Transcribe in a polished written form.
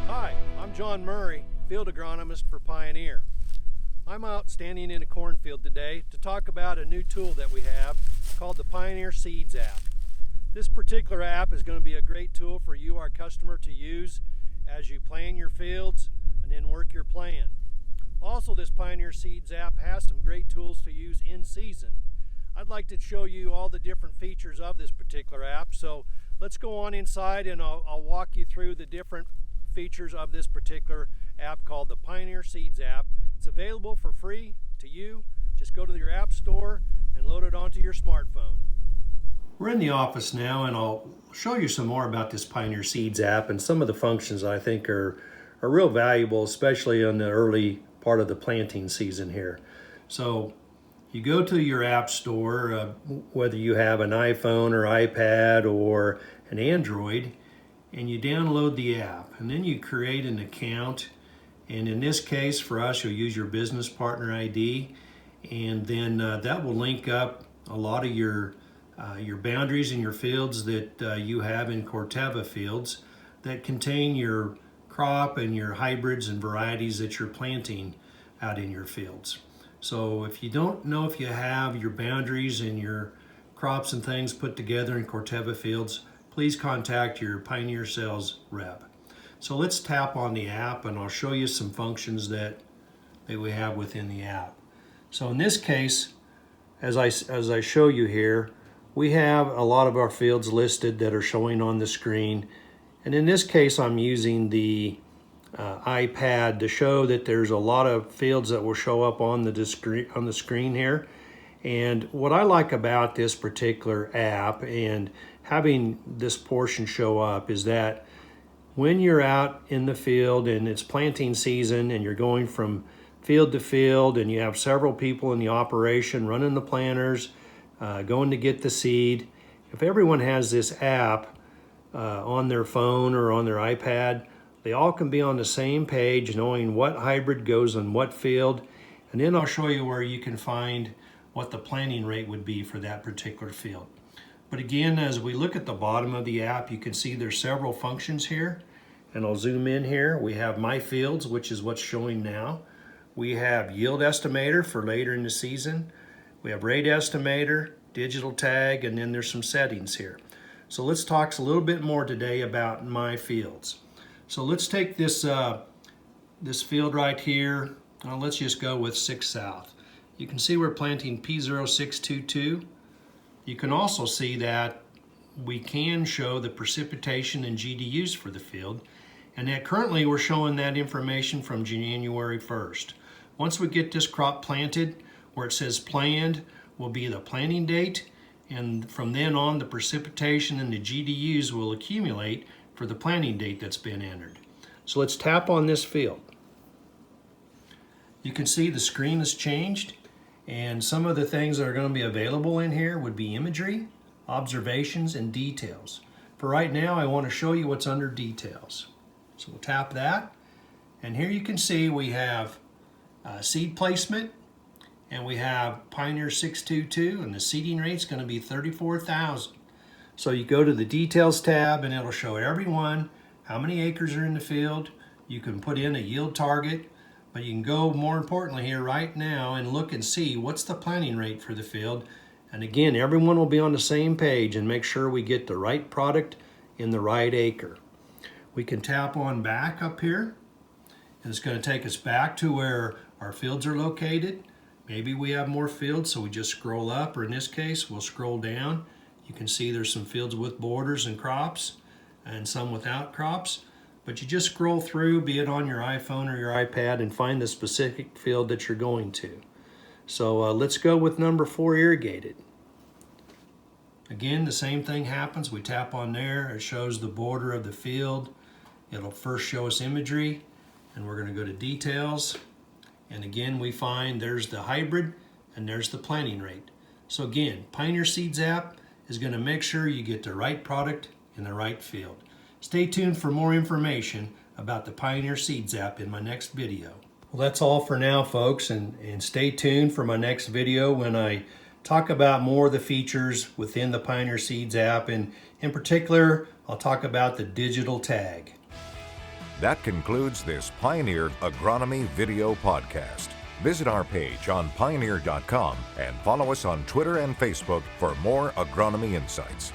Hi, I'm John Murray, field agronomist for Pioneer. I'm out standing in a cornfield today to talk about a new tool that we have called the Pioneer Seeds app. This particular app is going to be a great tool for you, our customer, to use as you plan your fields and then work your plan. Also, this Pioneer Seeds app has some great tools to use in season. I'd like to show you all the different features of this particular app, so let's go on inside and I'll walk you through the different features of this particular app called the Pioneer Seeds app. It's available for free to you. Just go to your app store and load it onto your smartphone. We're in the office now and I'll show you some more about this Pioneer Seeds app and some of the functions I think are real valuable, especially in the early part of the planting season here. So you go to your app store, whether you have an iPhone or iPad or an Android, and you download the app, and then you create an account. And in this case, for us, you'll use your business partner ID, and then that will link up a lot of your boundaries in your fields that you have in Corteva fields that contain your crop and your hybrids and varieties that you're planting out in your fields. So if you don't know if you have your boundaries and your crops and things put together in Corteva fields, please contact your Pioneer Sales rep. So let's tap on the app and I'll show you some functions that we have within the app. So in this case, as I show you here, we have a lot of our fields listed that are showing on the screen. And in this case, I'm using the iPad to show that there's a lot of fields that will show up on the screen here. And what I like about this particular app and having this portion show up is that when you're out in the field and it's planting season and you're going from field to field and you have several people in the operation running the planters, going to get the seed, if everyone has this app on their phone or on their iPad, they all can be on the same page knowing what hybrid goes in what field. And then I'll show you where you can find what the planting rate would be for that particular field. But again, as we look at the bottom of the app, you can see there's several functions here. And I'll zoom in here. We have My Fields, which is what's showing now. We have Yield Estimator for later in the season. We have Rate Estimator, Digital Tag, and then there's some settings here. So let's talk a little bit more today about My Fields. So let's take this field right here. Let's just go with 6 South. You can see we're planting P0622. You can also see that we can show the precipitation and GDUs for the field, and that currently we're showing that information from January 1st. Once we get this crop planted, where it says planned will be the planting date, and from then on the precipitation and the GDUs will accumulate for the planting date that's been entered. So let's tap on this field. You can see the screen has changed. And some of the things that are going to be available in here would be imagery, observations, and details. For right now, I want to show you what's under details. So we'll tap that. And here you can see we have seed placement, and we have Pioneer 622, and the seeding rate is going to be 34,000. So you go to the details tab, and it'll show everyone how many acres are in the field. You can put in a yield target. But you can go more importantly here right now and look and see what's the planting rate for the field. And again, everyone will be on the same page and make sure we get the right product in the right acre. We can tap on back up here, and it's going to take us back to where our fields are located. Maybe we have more fields, so we just scroll up, or in this case, we'll scroll down. You can see there's some fields with borders and crops and some without crops. But you just scroll through, be it on your iPhone or your iPad, and find the specific field that you're going to. So let's go with number 4, irrigated. Again, the same thing happens. We tap on there. It shows the border of the field. It'll first show us imagery, and we're going to go to details. And again, we find there's the hybrid, and there's the planting rate. So again, Pioneer Seeds app is going to make sure you get the right product in the right field. Stay tuned for more information about the Pioneer Seeds app in my next video. Well, that's all for now, folks, and stay tuned for my next video when I talk about more of the features within the Pioneer Seeds app, and in particular, I'll talk about the digital tag. That concludes this Pioneer Agronomy video podcast. Visit our page on pioneer.com and follow us on Twitter and Facebook for more agronomy insights.